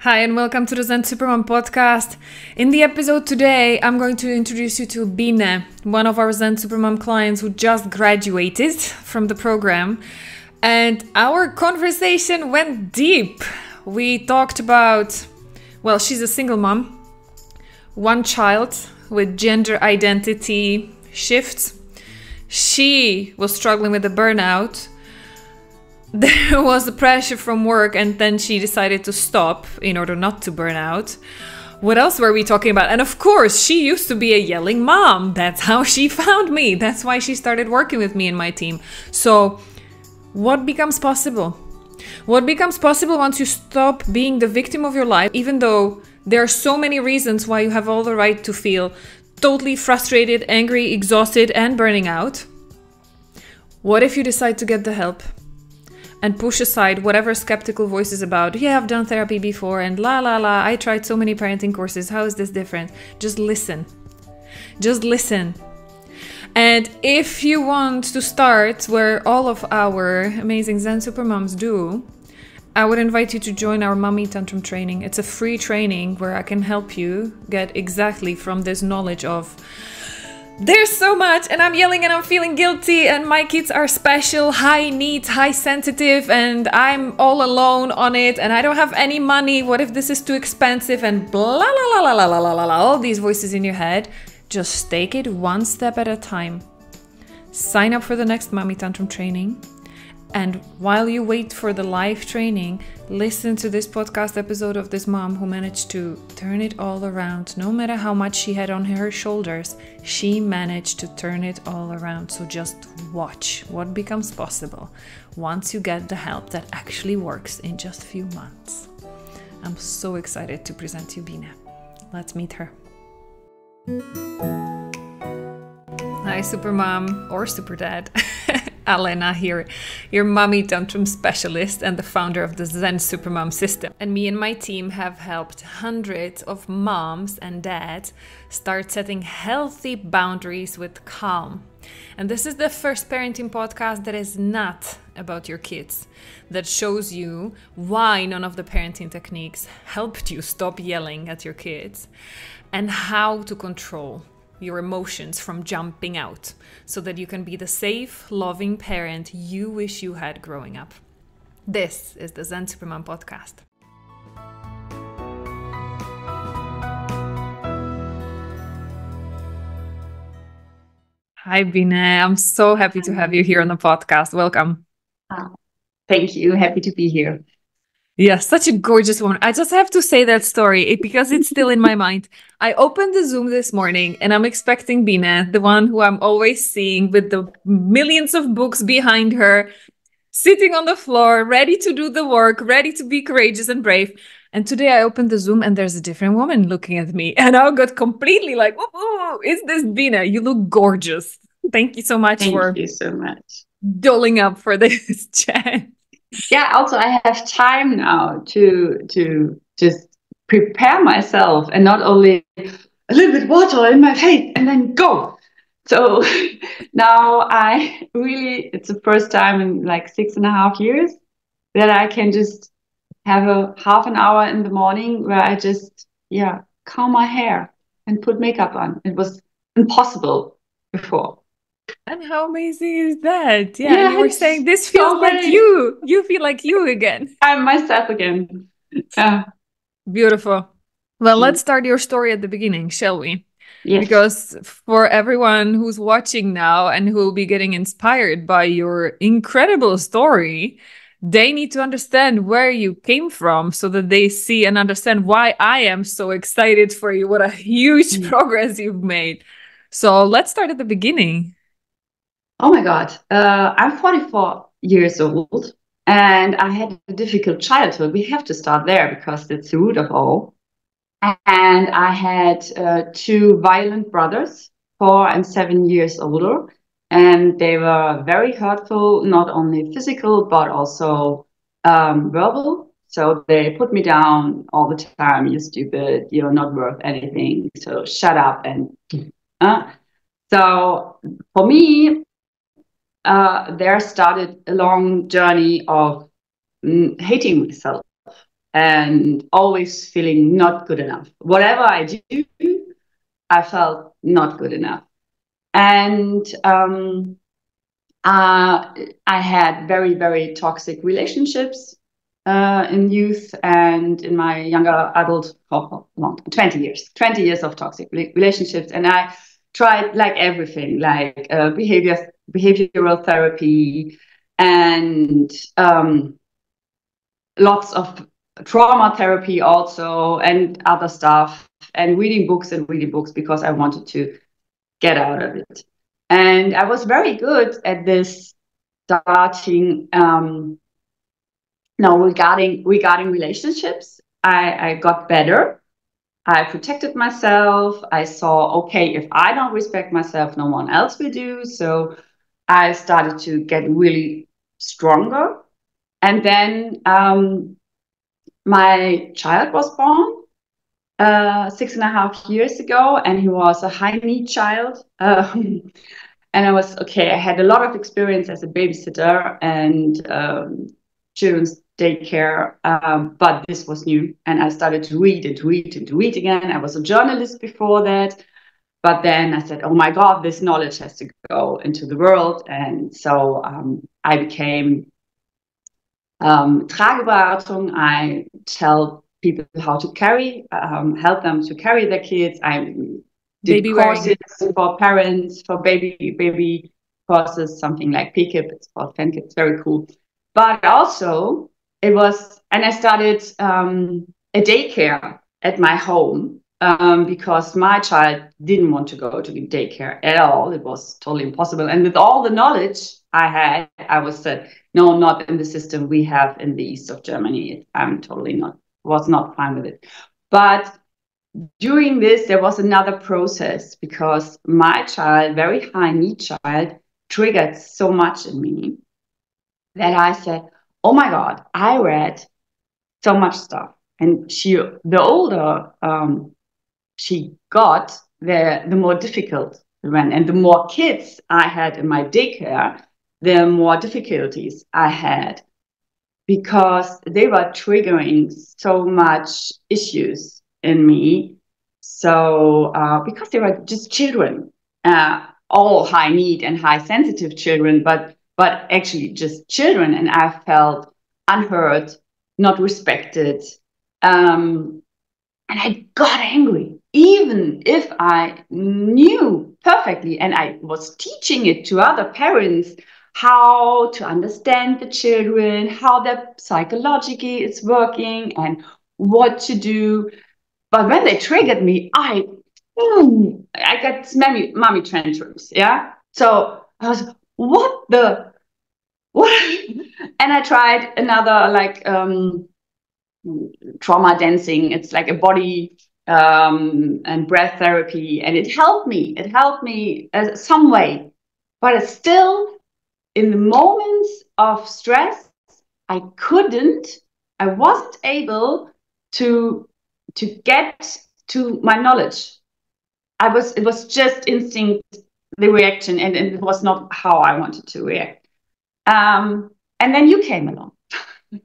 Hi, and welcome to the Zen Supermom podcast. In the episode today, I'm going to introduce you to Bine, one of our Zen Supermom clients who just graduated from the program. And our conversation went deep. We talked about, well, she's a single mom, one child with gender identity shifts. She was struggling with the burnout. There was the pressure from work, and then she decided to stop in order not to burn out. What else were we talking about? And of course, she used to be a yelling mom. That's how she found me. That's why she started working with me and my team. So what becomes possible? What becomes possible once you stop being the victim of your life, even though there are so many reasons why you have all the right to feel totally frustrated, angry, exhausted, and burning out? What if you decide to get the help? And push aside whatever skeptical voices about, yeah, I've done therapy before, and I tried so many parenting courses, how is this different? Just listen. Just listen. And if you want to start where all of our amazing Zen Supermoms do, I would invite you to join our Mommy Tantrum training. It's a free training where I can help you get exactly from this knowledge of there's so much, and I'm yelling and I'm feeling guilty, and my kids are special, high needs, high sensitive, and I'm all alone on it, and I don't have any money. What if this is too expensive? And blah, la, la, la, la, la, la, la, la, all these voices in your head. Just take it one step at a time. Sign up for the next Mommy Tantrum training. And while you wait for the live training, listen to this podcast episode of this mom who managed to turn it all around. No matter how much she had on her shoulders, she managed to turn it all around. So just watch what becomes possible once you get the help that actually works in just a few months. I'm so excited to present you Bine. Let's meet her. Hi, Supermom or Superdad. Alena here, your Mommy Tantrum specialist and the founder of the Zen Supermom system. And me and my team have helped hundreds of moms and dads start setting healthy boundaries with calm. And this is the first parenting podcast that is not about your kids, that shows you why none of the parenting techniques helped you stop yelling at your kids and how to control your emotions from jumping out so that you can be the safe, loving parent you wish you had growing up. This is the Zen Supermom podcast. Hi, Bine. I'm so happy to have you here on the podcast. Welcome. Thank you. Happy to be here. Yes, such a gorgeous woman. I just have to say that story because it's still in my mind. I opened the Zoom this morning and I'm expecting Bine, the one who I'm always seeing with the millions of books behind her, sitting on the floor, ready to do the work, ready to be courageous and brave. And today I opened the Zoom and there's a different woman looking at me. And I got completely like, oh, is this Bine? You look gorgeous. Thank you so much Thank you so much. Doling up for this chat. Yeah, also I have time now to just prepare myself and not only a little bit water in my face and then go. So now it's the first time in like 6.5 years that I can just have a half an hour in the morning where I just, comb my hair and put makeup on. It was impossible before. And how amazing is that? Yeah, Yeah, and you were saying this feels like you. You feel like you again. I'm myself again. Beautiful. Well, let's start your story at the beginning, shall we? Yes. Because for everyone who's watching now and who will be getting inspired by your incredible story, they need to understand where you came from so that they see and understand why I am so excited for you. What a huge progress you've made. So let's start at the beginning. Oh my God. I'm 44 years old and I had a difficult childhood. We have to start there because it's the root of all. And I had two violent brothers, 4 and 7 years older. And they were very hurtful, not only physical, but also verbal. So they put me down all the time. You're stupid. You're not worth anything. So shut up. And so for me, there started a long journey of hating myself and always feeling not good enough. Whatever I do, I felt not good enough. And I had very, very toxic relationships in youth and in my younger adult, 20 years of toxic relationships. And I tried like everything, like behavioral therapy and lots of trauma therapy also, and other stuff, and reading books because I wanted to get out of it. And I was very good at this starting regarding relationships. I got better. I protected myself. I saw, okay, if I don't respect myself, no one else will do. So I started to get really stronger. And then my child was born 6.5 years ago, and he was a high need child. And I was okay. I had a lot of experience as a babysitter and children's daycare, but this was new. And I started to read and read and read again. I was a journalist before that, but then I said, "Oh my God, this knowledge has to go into the world." And so I became Trageberatung. I tell people how to carry, help them to carry their kids. I did courses for parents, for baby courses, something like PKIP. It's called FENKIP. It's very cool. But also it was, and I started a daycare at my home because my child didn't want to go to daycare at all. It was totally impossible. And with all the knowledge I had, I was said, no, not in the system we have in the east of Germany. I'm totally was not fine with it. But during this, there was another process because my child, very high need child, triggered so much in me that I said, oh my God, I read so much stuff. And the older she got, the more difficult it went. And the more kids I had in my daycare, the more difficulties I had because they were triggering so much issues in me. So because they were just children, all high need and high sensitive children, but actually just children, and I felt unheard, not respected, and I got angry, even if I knew perfectly, and I was teaching it to other parents how to understand the children, how that psychologically is working, and what to do. But when they triggered me, I got mommy tantrums. Yeah. So I was, what? And I tried another trauma dancing. It's like a body and breath therapy, and it helped me. It helped me some way, but it's still in the moments of stress, I wasn't able to get to my knowledge. It was just instinct, the reaction, and it was not how I wanted to react. And then you came along.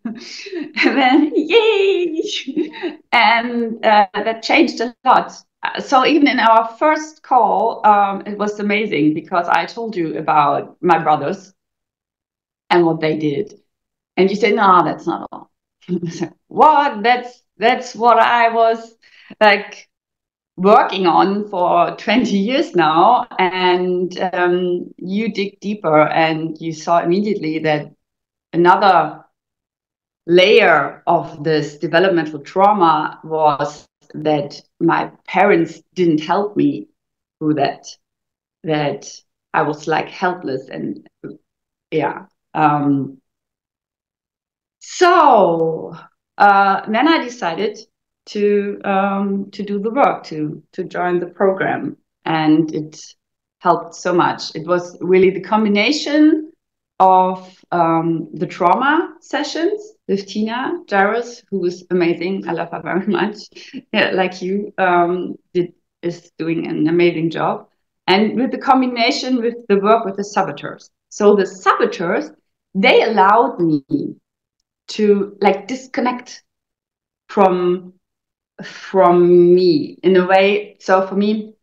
And then, yay! And that changed a lot. So even in our first call, it was amazing because I told you about my brothers and what they did. And you said, no, that's not all. What? That's what I was like working on for 20 years now. And you dig deeper and you saw immediately that another layer of this developmental trauma was that my parents didn't help me through that I was like helpless. And yeah. So then I decided to do the work, to join the program, and it helped so much. It was really the combination of the trauma sessions with Tina Jarvis, who is amazing. I love her very much. Yeah, like you is doing an amazing job, and with the combination with the work with the saboteurs. So the saboteurs, they allowed me to like disconnect from me in a way. So for me,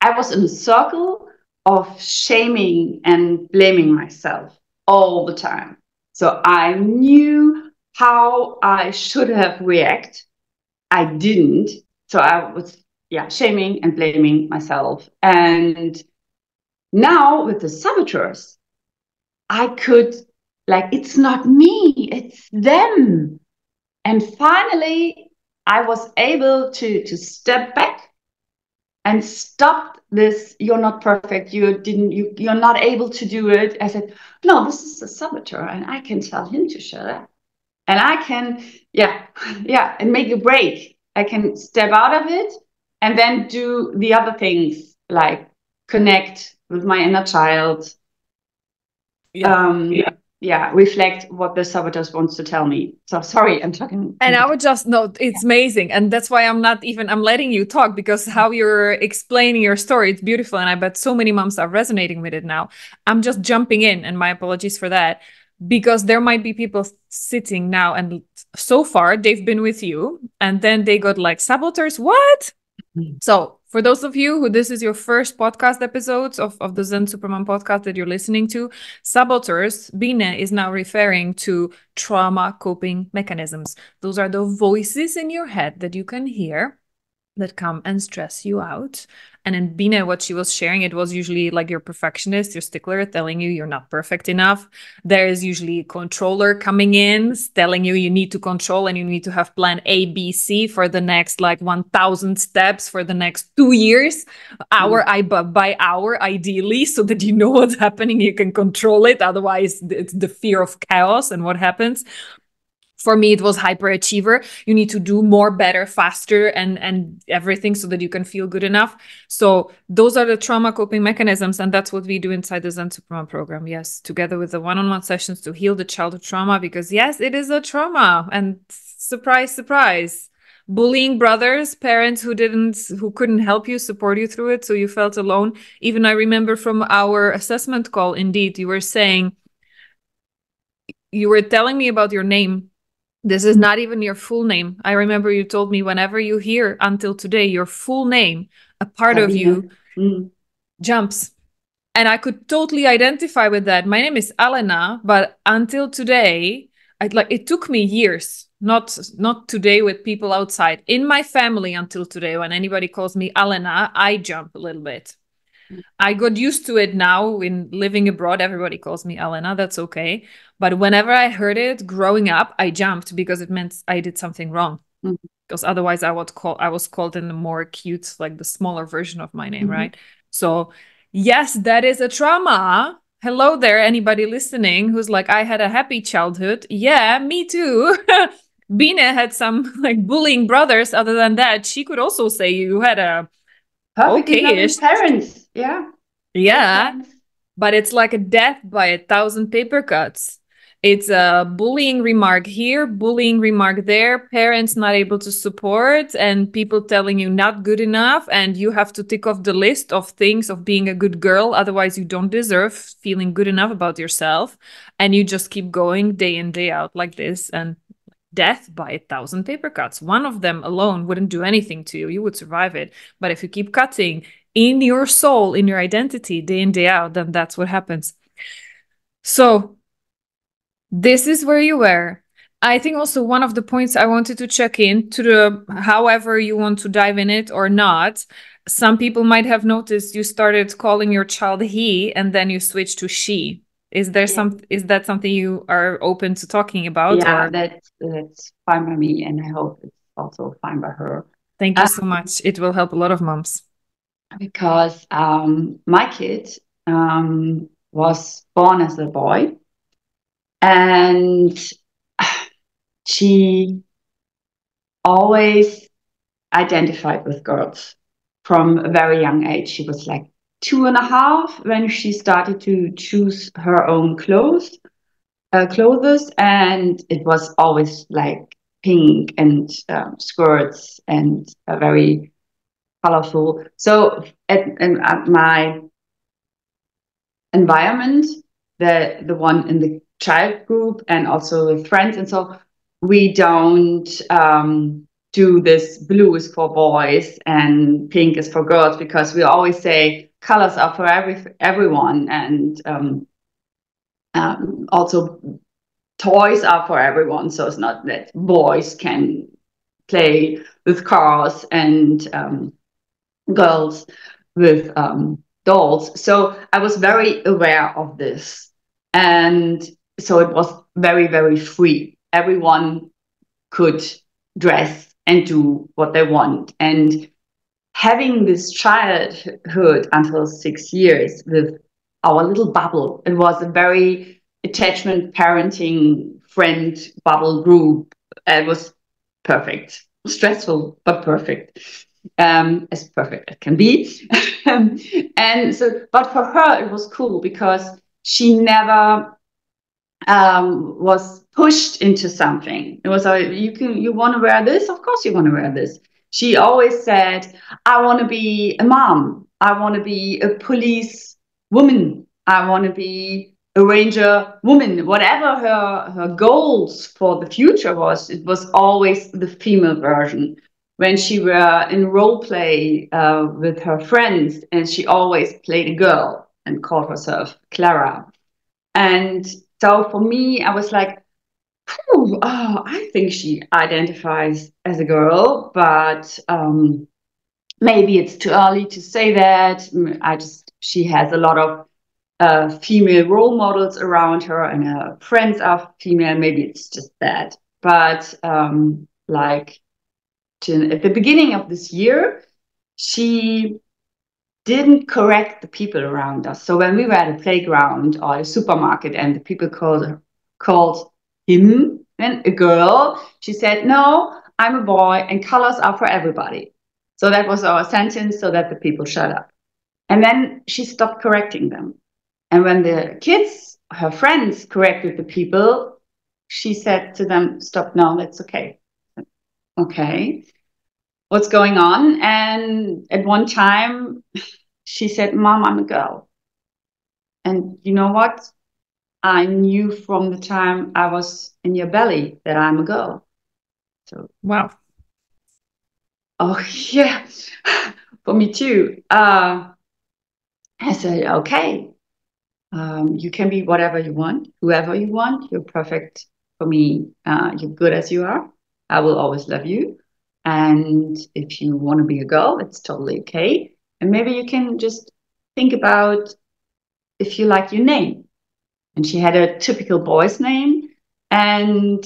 I was in a circle of shaming and blaming myself all the time. So I knew how I should have reacted. I didn't. So I was, yeah, shaming and blaming myself. And now with the saboteurs, I could, like, it's not me, it's them. And finally, I was able to step back and stop this. You're not perfect. You're not able to do it. I said, no, this is a saboteur, and I can tell him to shut up. And I can, yeah, yeah, and make a break. I can step out of it and then do the other things like connect with my inner child. Yeah, reflect what the saboteurs wants to tell me. So sorry, I'm talking. And I would just no, it's amazing. And that's why I'm letting you talk, because how you're explaining your story, it's beautiful. And I bet so many moms are resonating with it now. I'm just jumping in, and my apologies for that, because there might be people sitting now and so far they've been with you and then they got like saboteurs. What? So for those of you who this is your first podcast episodes of the Zen Supermom podcast that you're listening to, saboteurs, Bine is now referring to trauma coping mechanisms. Those are the voices in your head that you can hear that come and stress you out. And in Bine, what she was sharing, it was usually like your perfectionist, your stickler telling you you're not perfect enough. There is usually a controller coming in, telling you need to control and you need to have plan A, B, C for the next like 1,000 steps for the next 2 years, by hour, ideally, so that you know what's happening, you can control it. Otherwise, it's the fear of chaos and what happens. For me, it was hyperachiever. You need to do more, better, faster, and everything so that you can feel good enough. So those are the trauma coping mechanisms. And that's what we do inside the Zen Supermom program. Yes, together with the one-on-one sessions to heal the childhood trauma, because yes, it is a trauma. And surprise, surprise, bullying brothers, parents who couldn't help you, support you through it. So you felt alone. Even I remember from our assessment call, indeed, you were telling me about your name. This is not even your full name. I remember you told me whenever you hear until today your full name, a part of you jumps. And I could totally identify with that. My name is Alena, but until today, it took me years, not today with people outside. In my family until today, when anybody calls me Alena, I jump a little bit. I got used to it now in living abroad. Everybody calls me Elena. That's okay. But whenever I heard it growing up, I jumped because it meant I did something wrong. Because otherwise I was called in the more cute, like the smaller version of my name, right? So yes, that is a trauma. Hello there, anybody listening who's like, I had a happy childhood. Yeah, me too. Bine had some like bullying brothers. Other than that, she could also say you had a perfectly loving parents. Yeah, but it's like a death by 1,000 paper cuts. It's a bullying remark here, bullying remark there, parents not able to support, and people telling you not good enough, and you have to tick off the list of things of being a good girl, otherwise you don't deserve feeling good enough about yourself, and you just keep going day in, day out like this, and death by 1,000 paper cuts. One of them alone wouldn't do anything to you. You would survive it. But if you keep cutting in your soul, in your identity, day in, day out, then that's what happens. So this is where you were. I think also one of the points I wanted to check in to the, however you want to dive in it or not, some people might have noticed you started calling your child he, and then you switched to she. Is that something you are open to talking about? Yeah, that's fine by me, and I hope it's also fine by her. Thank you so much. It will help a lot of moms. Because my kid was born as a boy, and she always identified with girls from a very young age. She was like 2.5 when she started to choose her own clothes, and it was always like pink and skirts and very colorful. So at my environment, the one in the child group and also with friends and so, we don't do this blue is for boys and pink is for girls, because we always say colors are for everyone, and also toys are for everyone. So it's not that boys can play with cars and girls with dolls. So I was very aware of this. And so it was very, very free. Everyone could dress and do what they want. And having this childhood until 6 years with our little bubble, it was a very attachment parenting friend bubble group. It was perfect, stressful, but perfect, as perfect as can be. And so, but for her, it was cool because she never was pushed into something. It was like, you want to wear this? Of course you want to wear this. She always said, I want to be a mom. I want to be a police woman. I want to be a ranger woman. Whatever her goals for the future was, it was always the female version. When she were in role play with her friends, and she always played a girl and called herself Clara. And so for me, I was like, oh, I think she identifies as a girl, but maybe it's too early to say that. She has a lot of female role models around her, and her friends are female. Maybe it's just that. But like at the beginning of this year, she didn't correct the people around us. So when we were at a playground or a supermarket and the people called him and a girl, she said, no, I'm a boy and colors are for everybody. So that was our sentence, so that the people shut up. And then she stopped correcting them. And when the kids, her friends, corrected the people, she said to them, stop, no, that's okay. Okay, what's going on? And at one time, she said, Mom, I'm a girl. And you know what? I knew from the time I was in your belly that I'm a girl. So, wow. Oh, yeah, for me too. I said, okay, you can be whatever you want, whoever you want. You're perfect for me. You're good as you are. I will always love you. And if you want to be a girl, it's totally okay. And maybe you can just think about if you like your name. And she had a typical boy's name. And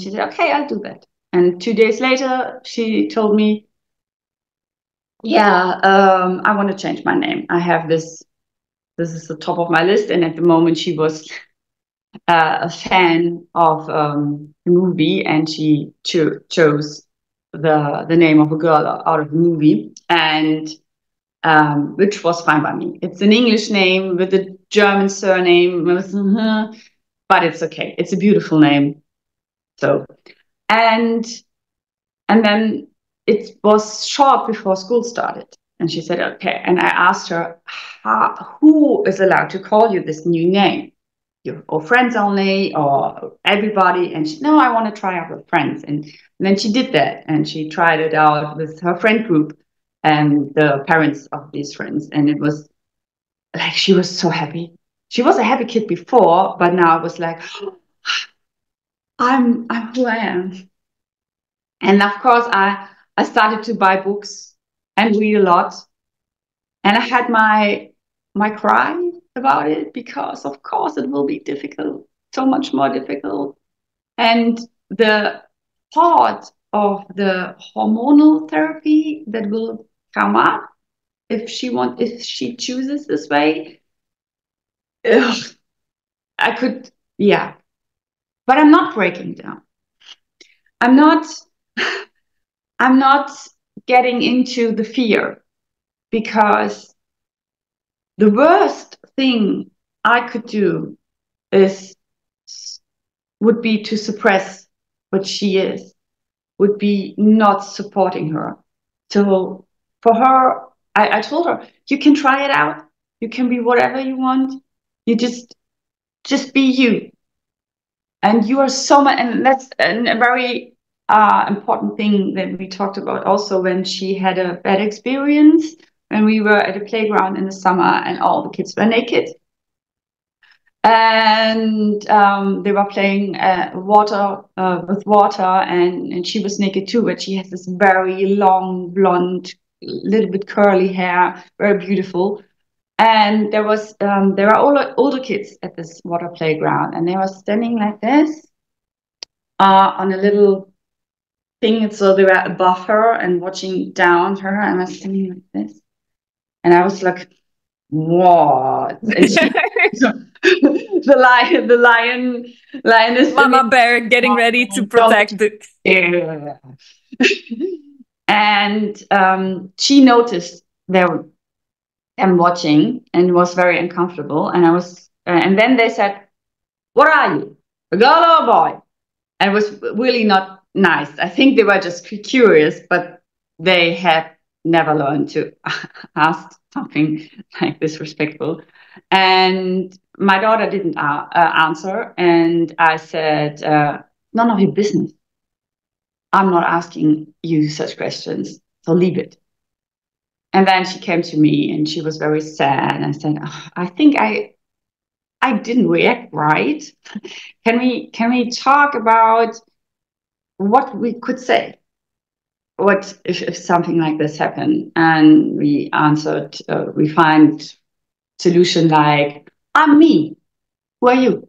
she said, okay, I'll do that. And 2 days later, she told me, yeah, I want to change my name. I have this. This is the top of my list. And at the moment, she was a fan of the movie, and she chose the name of a girl out of the movie, and which was fine by me. It's an English name with a German surname, but it's okay. It's a beautiful name. So, and then it was short before school started. And she said, okay. And I asked her, who is allowed to call you this new name? Or friends only, or everybody? And she, no, I want to try out with friends. And then she did that. And she tried it out with her friend group and the parents of these friends. And it was like, she was so happy. She was a happy kid before, but now it was like, I'm who I am. And of course, I started to buy books and read a lot. And I had my cry about it, because of course it will be difficult, so much more difficult. And the part of the hormonal therapy that will come up if she chooses this way, ugh, I could, yeah. But I'm not breaking down. I'm not I'm not getting into the fear, because the worst thing I could do is would be to suppress what she is, would be not supporting her. So for her, I told her, you can try it out. You can be whatever you want. You just be you. And you are so much, and that's a very important thing that we talked about also when she had a bad experience when we were at a playground in the summer and all the kids were naked. And they were playing water with water, and she was naked too, but she has this very long, blonde, little bit curly hair, very beautiful. And there were older kids at this water playground, and they were standing like this on a little thing. So they were above her and watching down her, and I was standing like this. And I was like, what? And she, lioness, Mama bear getting ready to protect the. Yeah. And she noticed them watching and was very uncomfortable. And and then they said, "What are you, a girl or a boy?" And it was really not nice. I think they were just curious, but they had never learned to ask something like disrespectful. And my daughter didn't answer. And I said, none of your business. I'm not asking you such questions, so leave it. And then she came to me and she was very sad. And I said, oh, I think I didn't react right. Can we talk about what we could say? What if something like this happened? And we answered, we find solution like, I'm me. Who are you?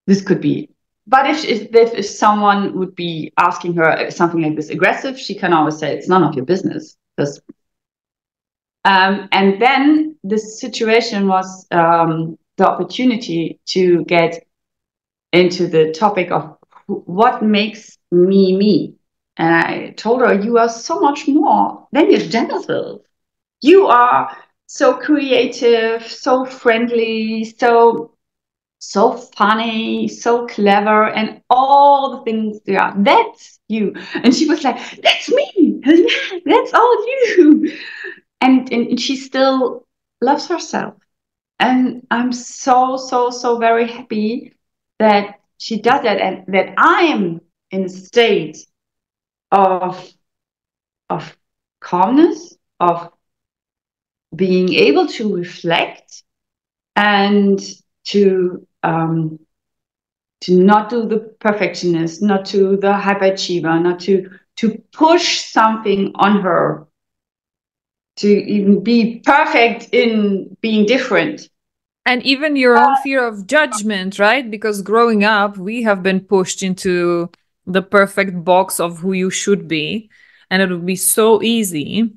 This could be. But if someone would be asking her something like this aggressive, she can always say, it's none of your business. And then the situation was the opportunity to get into the topic of what makes me me. And I told her, you are so much more than your genitals. You are so creative, so friendly, so funny, so clever, and all the things they are. That's you. And she was like, that's me. Yeah, that's all you. And she still loves herself. And I'm so very happy that she does that and that I am in a state of calmness, of being able to reflect and to not do the perfectionist, not to the hyperachiever, not to push something on her, to even be perfect in being different. And even your own fear of judgment, right? Because growing up, we have been pushed into the perfect box of who you should be. And it would be so easy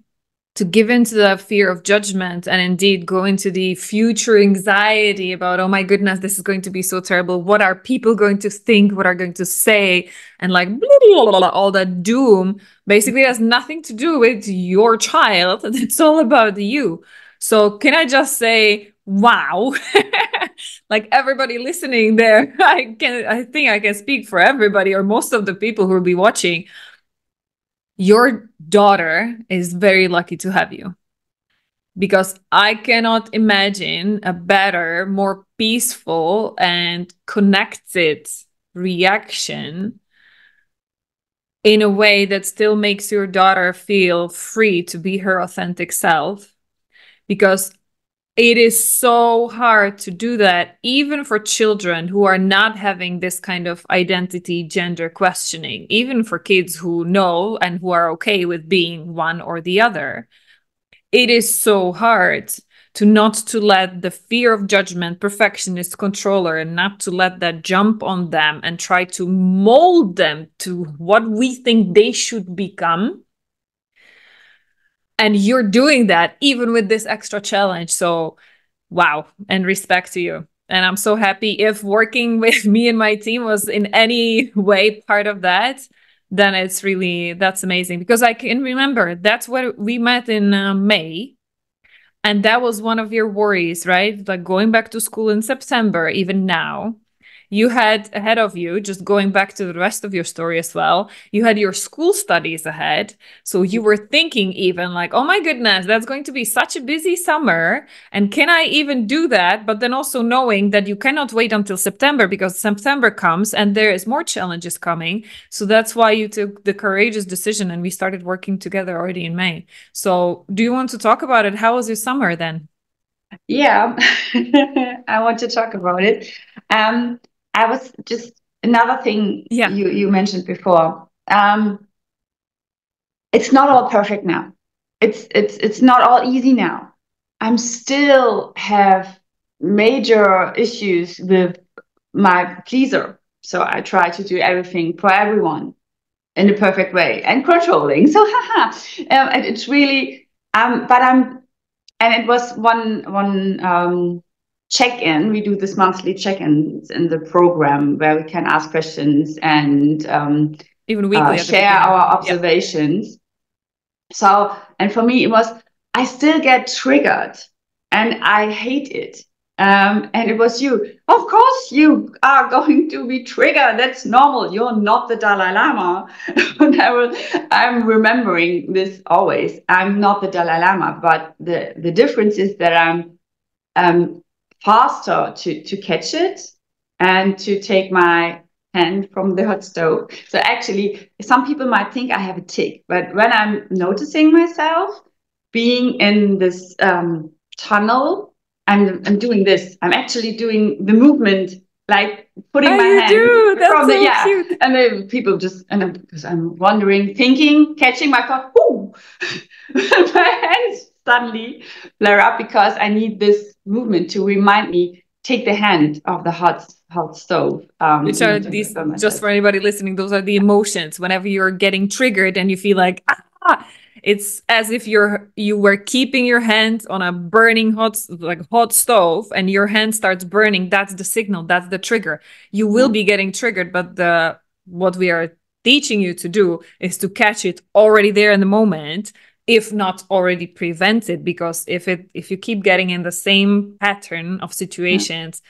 to give into the fear of judgment and indeed go into the future anxiety about, oh my goodness, this is going to be so terrible. What are people going to think? What are going to say? And like blah, blah, blah, blah, all that doom basically has nothing to do with your child. It's all about you. So can I just say, wow, like everybody listening there, I think I can speak for everybody or most of the people who will be watching. Your daughter is very lucky to have you, because I cannot imagine a better, more peaceful and connected reaction in a way that still makes your daughter feel free to be her authentic self. Because it is so hard to do that, even for children who are not having this kind of identity gender questioning, even for kids who know and who are okay with being one or the other. It is so hard to not to let the fear of judgment, perfectionist, controller, and not to let that jump on them and try to mold them to what we think they should become. And you're doing that even with this extra challenge. So wow, and respect to you. And I'm so happy if working with me and my team was in any way part of that, then that's amazing. Because I can remember that's what we met in May. And that was one of your worries, right? Like going back to school in September, even now, you had ahead of you, just going back to the rest of your story as well, you had your school studies ahead. So you were thinking even like, oh my goodness, that's going to be such a busy summer. And can I even do that? But then also knowing that you cannot wait until September because September comes and there is more challenges coming. So that's why you took the courageous decision and we started working together already in May. So do you want to talk about it? How was your summer then? Yeah, I want to talk about it. I was just another thing Yeah. you mentioned before. It's not all perfect now. It's not all easy now. I'm still have major issues with my pleaser. So I try to do everything for everyone in the perfect way and controlling. So haha, and it's really but I'm and it was one check-in. We do this monthly check-ins in the program where we can ask questions and Even weekly at the share beginning. our Yeah. observations. So, and for me, it was, I still get triggered and I hate it. And it was you. Of course, you are going to be triggered. That's normal. You're not the Dalai Lama. And I'm remembering this always. I'm not the Dalai Lama, but the difference is that I'm faster to catch it and to take my hand from the hot stove. So actually, some people might think I have a tick, but when I'm noticing myself being in this tunnel, I'm doing this. I'm actually doing the movement, like putting Oh, my you hand do. That's from the so yeah, cute. and then people just because I'm wondering, thinking, catching my thought, ooh, my hands suddenly flare up because I need this movement to remind me take the hand of the hot stove. Which are Not to these, burn just myself. for anybody listening, those are the emotions. Whenever you're getting triggered and you feel like, it's as if you were keeping your hand on a burning hot stove and your hand starts burning. That's the signal. That's the trigger. You will Yeah. be getting triggered, but what we are teaching you to do is to catch it already there in the moment, if not already prevent it. Because if you keep getting in the same pattern of Yeah. situations,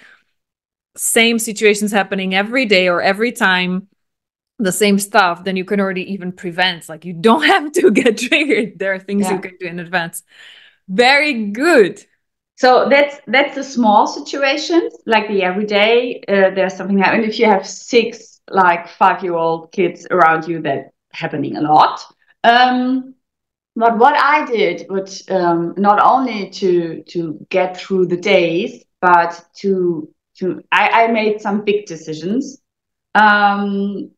same situations happening every day or every time, the same stuff, then you can already even prevent. Like you don't have to get triggered. There are things you Yeah. can do in advance. Very good. So that's the small situations, like the everyday. There's something happening. If you have six like 5-year-old kids around you, that happening a lot. But what I did, which not only to get through the days, but I made some big decisions um,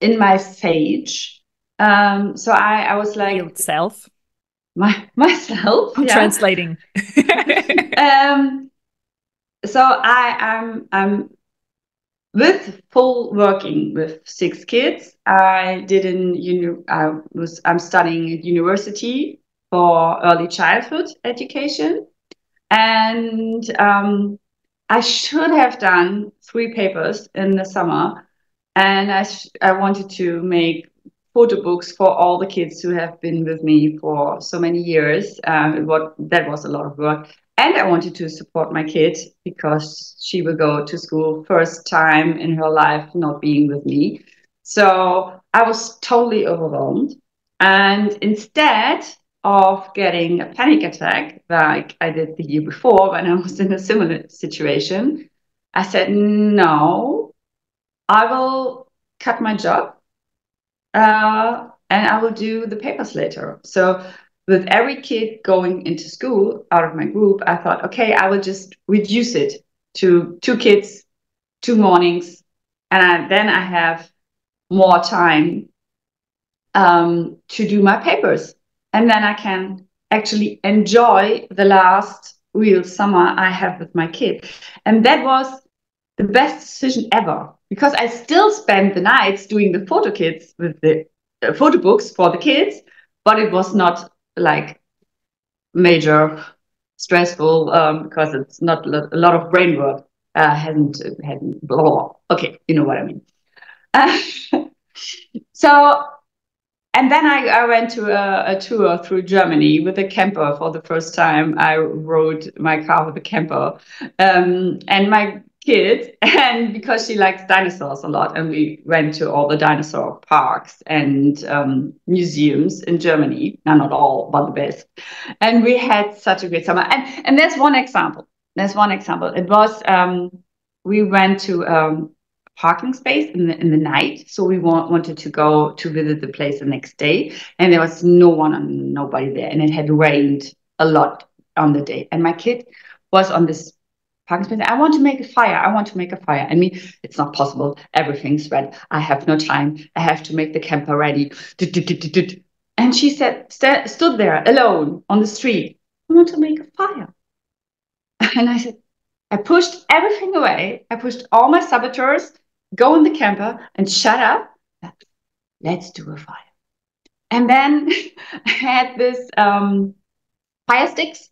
in my sage. So I was like Healed self. myself, I'm yeah. translating. um, so I'm with full working with six kids. I did I'm studying at university for early childhood education, and I should have done 3 papers in the summer, and I wanted to make photo books for all the kids who have been with me for so many years. That was a lot of work, and I wanted to support my kid because she will go to school first time in her life not being with me. So I was totally overwhelmed, and instead of getting a panic attack like I did the year before when I was in a similar situation, I said, no, I will cut my job and I will do the papers later. So, with every kid going into school out of my group, I thought, okay, I will just reduce it to 2 kids, 2 mornings, and then I have more time to do my papers. And then I can actually enjoy the last real summer I have with my kid. And that was the best decision ever because I still spend the nights doing the photo kits with the photo books for the kids, but it was not like major stressful because it's not a lot of brain work. Hadn't blah, blah, blah. Okay, you know what I mean. So and then I went to a tour through Germany with a camper for the first time. I rode my car with a camper. And my kid, and because she likes dinosaurs a lot, and we went to all the dinosaur parks and museums in Germany. No, not all, but the best. And we had such a great summer. And there's one example. There's one example. It was we went to parking space in the night. So we wanted to go to visit the place the next day, and there was no one and nobody there, and it had rained a lot on the day. And my kid was on this parking space. I want to make a fire. I want to make a fire. I mean, it's not possible. Everything's red. I have no time. I have to make the camper ready. And she stood there alone on the street. I want to make a fire. And I said, I pushed everything away. I pushed all my saboteurs, go in the camper and shut up. Let's do a fire. And then I had this fire sticks.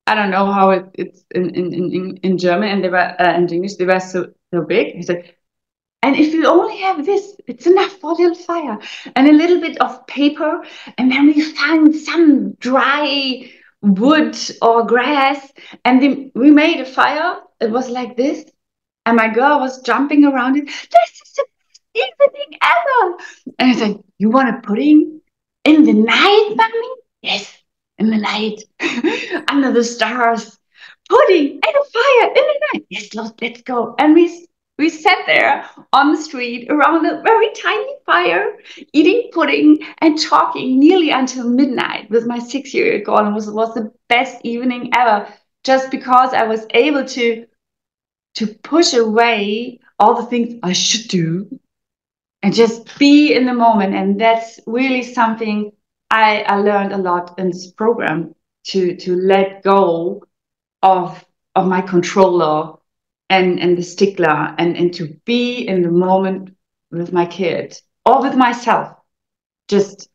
I don't know how it's in German, and they were in English. They were so big. He said, and if you only have this, it's enough for a little fire and a little bit of paper. And then we found some dry wood or grass, and we made a fire. It was like this, and my girl was jumping around it. This is the best evening ever. And I said, you want a pudding in the night, mommy? Yes, in the night, under the stars, pudding and a fire in the night. Yes, let's go. And we sat there on the street around a very tiny fire, eating pudding and talking nearly until midnight with my 6-year-old girl. And it was the best evening ever, just because I was able to push away all the things I should do and just be in the moment. And that's really something I learned a lot in this program, to let go of my controller and the stickler, and to be in the moment with my kid or with myself, just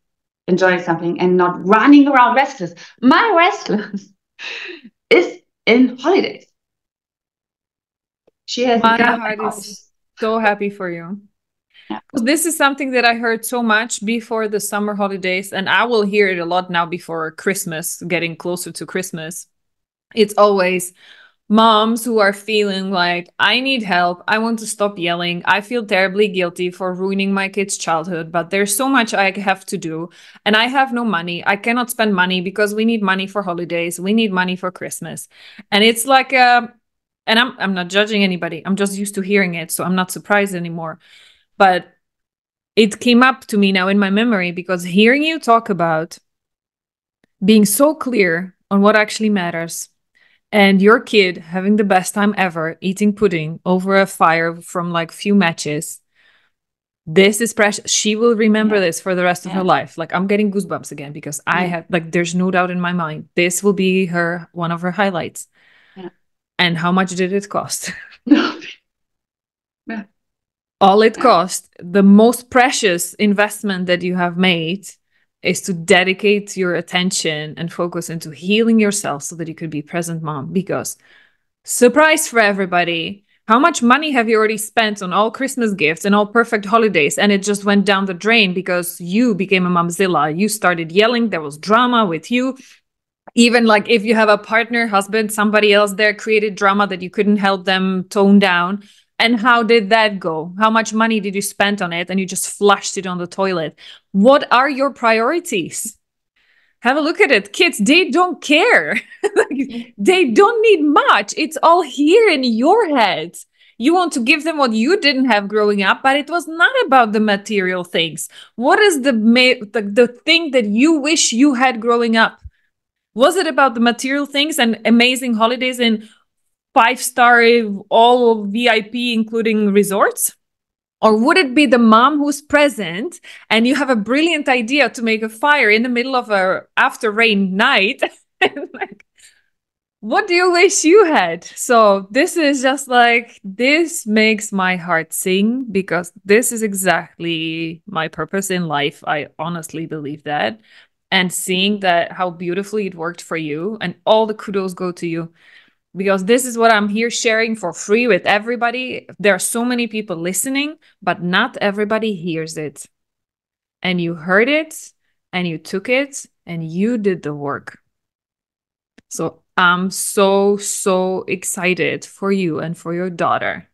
enjoying something and not running around restless. My restless is in holidays. She has My heart is so happy for you. Yeah. This is something that I heard so much before the summer holidays, and I will hear it a lot now before Christmas, getting closer to Christmas. It's always moms who are feeling like, I need help. I want to stop yelling. I feel terribly guilty for ruining my kid's childhood, but there's so much I have to do, and I have no money. I cannot spend money because we need money for holidays. We need money for Christmas. And it's like, and I'm not judging anybody. I'm just used to hearing it, so I'm not surprised anymore. But it came up to me now in my memory, because hearing you talk about being so clear on what actually matters, and your kid having the best time ever eating pudding over a fire from like few matches, this is precious. She will remember this for the rest of her life. Like, I'm getting goosebumps again, because I have, like, there's no doubt in my mind, this will be one of her highlights. And how much did it cost? All it cost, the most precious investment that you have made, is to dedicate your attention and focus into healing yourself so that you could be present mom. Because, surprise for everybody, how much money have you already spent on all Christmas gifts and all perfect holidays, and it just went down the drain because you became a momzilla. You started yelling. There was drama with you. Even like if you have a partner, husband, somebody else there created drama that you couldn't help them tone down. And how did that go? How much money did you spend on it? And you just flushed it on the toilet. What are your priorities? Have a look at it. Kids, they don't care. They don't need much. It's all here in your head. You want to give them what you didn't have growing up, but it was not about the material things. What is the thing that you wish you had growing up? Was it about the material things and amazing holidays in 5-star, all VIP, including resorts? Or would it be the mom who's present and you have a brilliant idea to make a fire in the middle of a after rain night? Like, what do you wish you had? So this is just like, this makes my heart sing, because this is exactly my purpose in life. I honestly believe that. And seeing that, how beautifully it worked for you, and all the kudos go to you, because this is what I'm here sharing for free with everybody. There are so many people listening, but not everybody hears it. And you heard it, and you took it, and you did the work. So I'm so excited for you and for your daughter,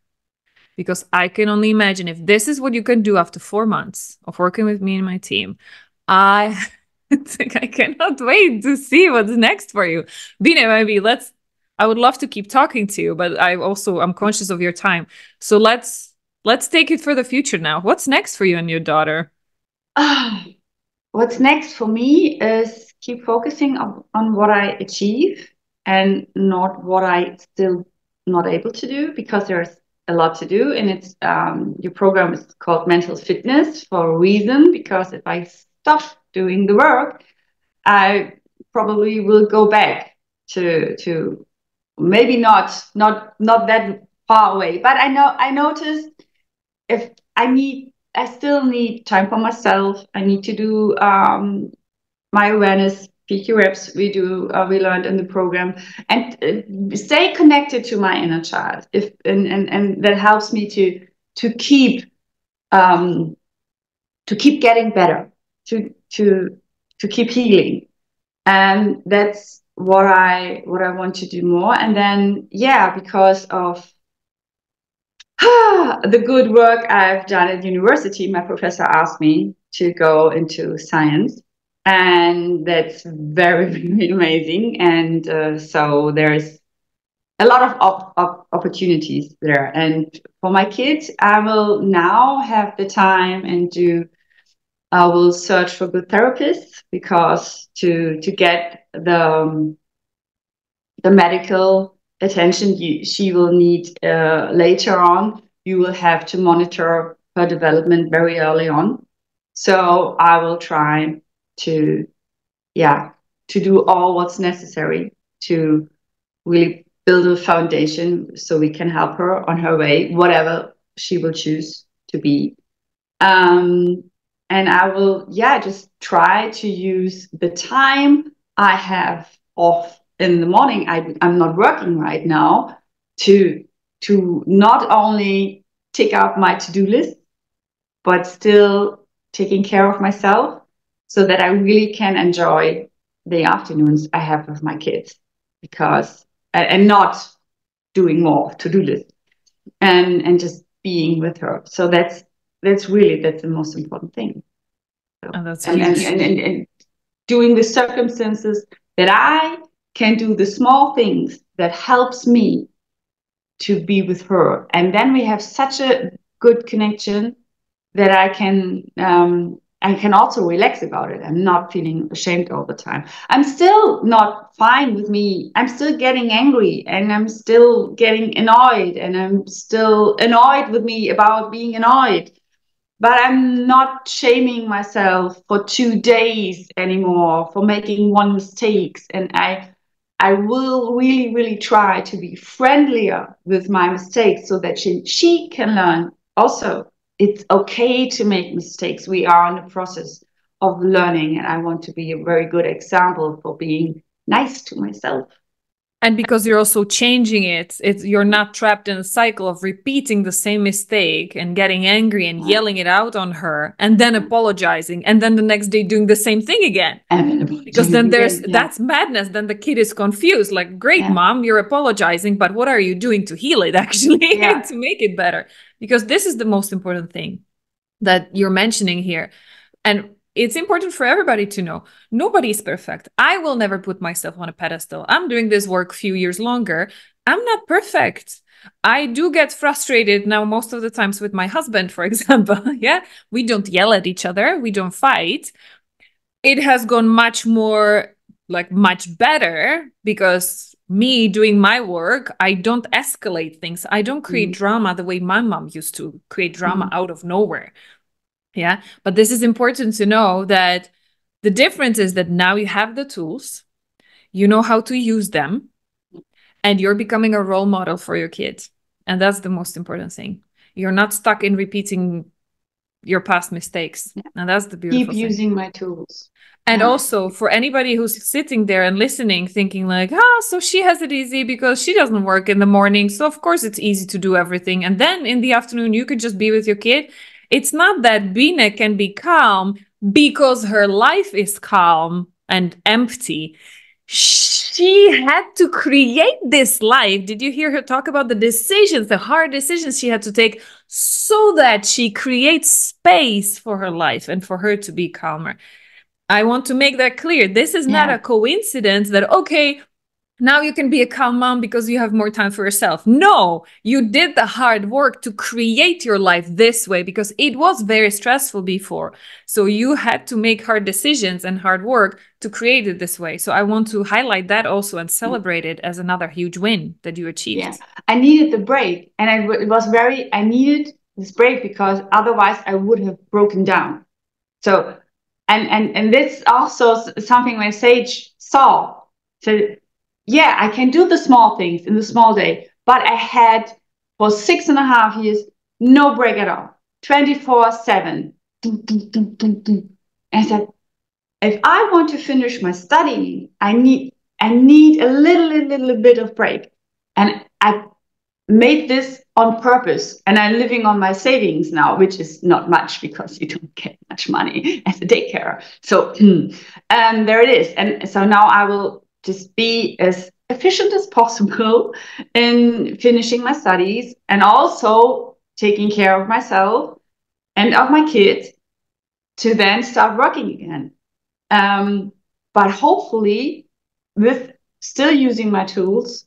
because I can only imagine if this is what you can do after 4 months of working with me and my team. I think I cannot wait to see what's next for you. Bine, maybe I would love to keep talking to you, but I'm conscious of your time. So let's take it for the future now. What's next for you and your daughter? What's next for me is keep focusing on what I achieve and not what I still not able to do, because there's a lot to do. And it's your program is called Mental Fitness for a reason, because if I stop doing the work, I probably will go back to maybe not that far away. But I noticed if I still need time for myself. I need to do my awareness PQ reps we learned in the program, and stay connected to my inner child. If and that helps me to keep getting better, to keep healing, and that's what I want to do more. And then because of the good work I've done at university, my professor asked me to go into science, and that's very, very amazing. And so there's a lot of opportunities there. And for my kids, I will now have the time I will search for good therapists, because to get the medical attention she will need later on, you will have to monitor her development very early on. So I will try to do all what's necessary to really build a foundation so we can help her on her way, whatever she will choose to be. And I will just try to use the time I have off in the morning. I'm not working right now, to not only tick up my to-do list, but still taking care of myself, so that I really can enjoy the afternoons I have with my kids, because and not doing more to-do list, and just being with her. So that's the most important thing. So, Oh, that's huge. And doing the circumstances that I can do, the small things that helps me to be with her. And then we have such a good connection that I can also relax about it. I'm not feeling ashamed all the time. I'm still not fine with me. I'm still getting angry, and I'm still getting annoyed, and I'm still annoyed with me about being annoyed. But I'm not shaming myself for 2 days anymore for making one mistake. And I will really, really try to be friendlier with my mistakes, so that she can learn also. It's okay to make mistakes. We are in the process of learning, and I want to be a very good example for being nice to myself. And because you're also changing you're not trapped in a cycle of repeating the same mistake and getting angry and yelling it out on her, and then apologizing, and then the next day doing the same thing again. Because then that's madness. Then the kid is confused. Like, great, mom, you're apologizing, but what are you doing to heal it, actually, to make it better? Because this is the most important thing that you're mentioning here. And it's important for everybody to know nobody is perfect. I will never put myself on a pedestal. I'm doing this work a few years longer. I'm not perfect. I do get frustrated now most of the times with my husband, for example. We don't yell at each other. We don't fight. It has gone much better, because me doing my work, I don't escalate things. I don't create drama the way my mom used to create drama out of nowhere. But this is important to know, that the difference is that now you have the tools, you know how to use them, and you're becoming a role model for your kids. And that's the most important thing. You're not stuck in repeating your past mistakes. And that's the beautiful thing. Keep using my tools. And also, for anybody who's sitting there and listening, thinking like, so she has it easy because she doesn't work in the morning, so of course it's easy to do everything. And then in the afternoon, you could just be with your kid. It's not that Bine can be calm because her life is calm and empty. she had to create this life. Did you hear her talk about the decisions, the hard decisions she had to take so that she creates space for her life and for her to be calmer? I want to make that clear. This is not a coincidence that, okay, now you can be a calm mom because you have more time for yourself. No, you did the hard work to create your life this way because it was very stressful before. So you had to make hard decisions and hard work to create it this way. So I want to highlight that also and celebrate it as another huge win that you achieved. Yeah, I needed the break, and I needed this break because otherwise I would have broken down. So, and this also something my sage saw. So, yeah, I can do the small things in the small day, but I had for 6.5 years no break at all, 24/7. And I said, if I want to finish my studying, I need a little bit of break, and I made this on purpose, and I'm living on my savings now, which is not much because you don't get much money as a daycare. So there it is. And so now I will just be as efficient as possible in finishing my studies and also taking care of myself and of my kids to then start working again. But hopefully with still using my tools,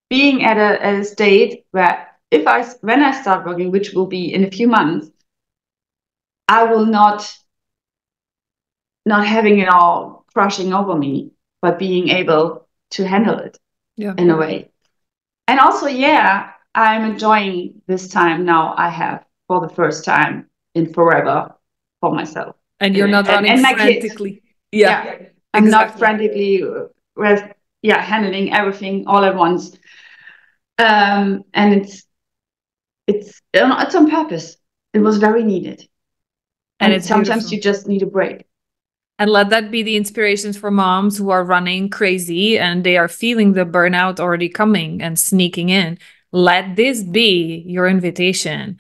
being at a state where when I start working, which will be in a few months, I will not having it all crushing over me, but being able to handle it in a way. And also, I'm enjoying this time now I have for the first time in forever for myself. And you're not running and my frantically. Kids. I'm exactly. not frantically handling everything all at once. And it's on purpose. It was very needed. And sometimes beautiful. You just need a break. And let that be the inspirations for moms who are running crazy and they are feeling the burnout already coming and sneaking in. Let this be your invitation.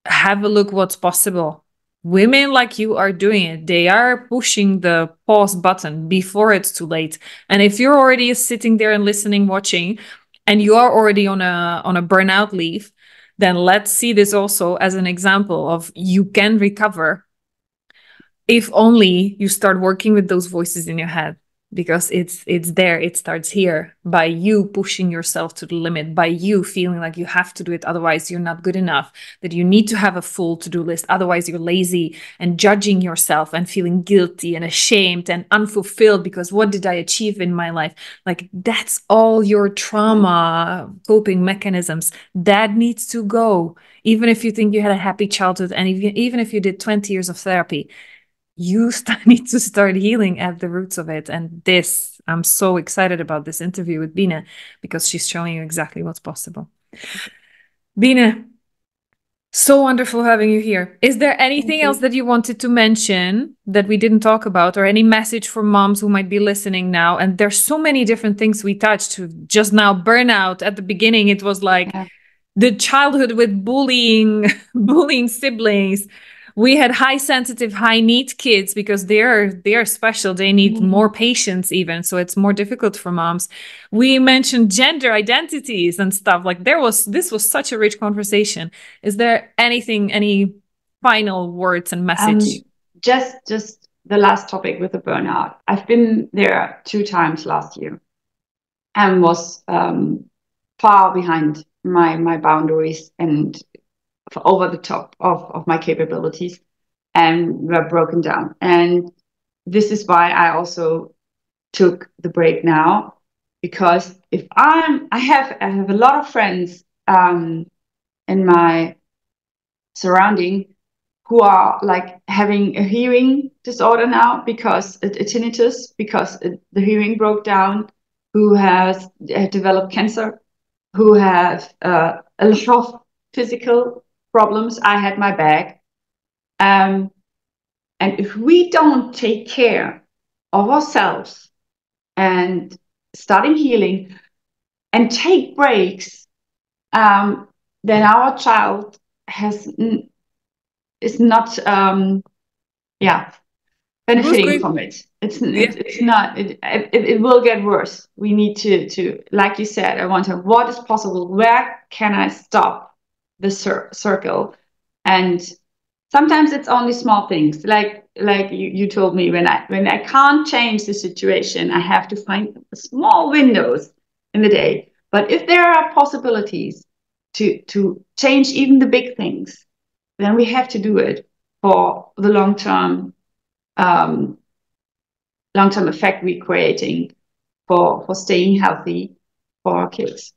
Have a look what's possible. Women like you are doing it. They are pushing the pause button before it's too late. And if you're already sitting there and listening, watching, and you are already on a burnout leave, then let's see this also as an example of you can recover if only you start working with those voices in your head, because it's there. It starts here by you pushing yourself to the limit, by you feeling like you have to do it, otherwise you're not good enough, that you need to have a full to-do list, otherwise you're lazy, and judging yourself and feeling guilty and ashamed and unfulfilled because what did I achieve in my life? Like, that's all your trauma coping mechanisms. That needs to go. Even if you think you had a happy childhood, and even if you did 20 years of therapy, you need to start healing at the roots of it. And this, I'm so excited about this interview with Bine because she's showing you exactly what's possible. Bine, so wonderful having you here. Is there anything else that you wanted to mention that we didn't talk about, or any message for moms who might be listening now? And there's so many different things we touched just now. Burnout at the beginning, it was like the childhood with bullying siblings. We had high sensitive, high need kids because they're special. They need more patience even. So it's more difficult for moms. We mentioned gender identities and stuff. Like this was such a rich conversation. Is there any final words and message? Just the last topic with the burnout. I've been there 2 times last year and was far behind my boundaries and over the top of my capabilities, and were broken down. And this is why I also took the break now, because if I have a lot of friends in my surrounding who are like having a hearing disorder now because a tinnitus, because the hearing broke down, who has developed cancer, who have a lot of physical problems. I had my back. And if we don't take care of ourselves and starting healing and take breaks, then our child is not benefiting from it. It's not. It will get worse. We need to like you said. I want to. What is possible? Where can I stop the circle? And sometimes it's only small things, like you told me, when I can't change the situation, I have to find small windows in the day. But if there are possibilities to change even the big things, then we have to do it for the long-term effect we're creating for staying healthy for our kids.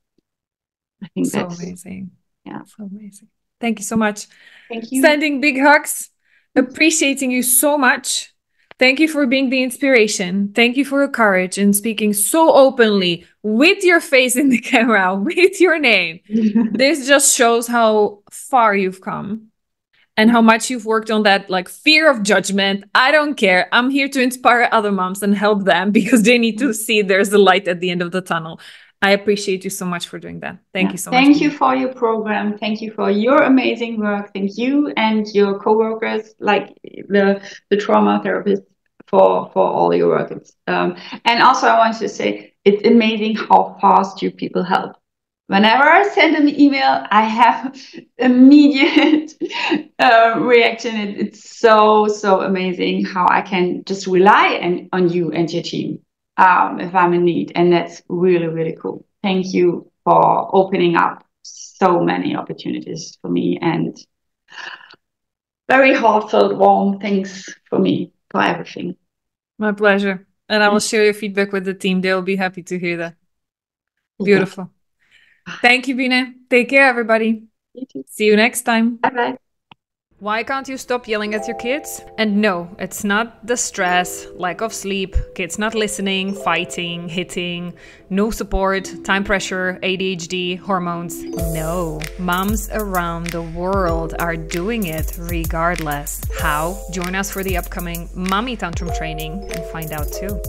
I think so that's amazing. Yeah. So amazing. Thank you so much. Thank you. Sending big hugs. Appreciating you so much. Thank you for being the inspiration. Thank you for your courage and speaking so openly with your face in the camera, with your name. This just shows how far you've come and how much you've worked on that, like, fear of judgment. I don't care. I'm here to inspire other moms and help them because they need to see there's a light at the end of the tunnel. I appreciate you so much for doing that. Thank you so much. Thank you for your program. Thank you for your amazing work. Thank you and your co-workers, like the trauma therapists, for all your work. And also I want to say, it's amazing how fast you people help. Whenever I send an email, I have immediate reaction. It's so amazing how I can just rely on you and your team if I'm in need. And that's really, really cool. Thank you for opening up so many opportunities for me, and very heartfelt, warm thanks for me for everything. My pleasure. And I will share your feedback with the team. They'll be happy to hear that. Beautiful. Thank you, Bine. Take care, everybody. You too. See you next time. Bye-bye. Why can't you stop yelling at your kids? And no, it's not the stress, lack of sleep, kids not listening, fighting, hitting, no support, time pressure, ADHD, hormones. No, moms around the world are doing it regardless. How? Join us for the upcoming Mommy Tantrum training and find out too.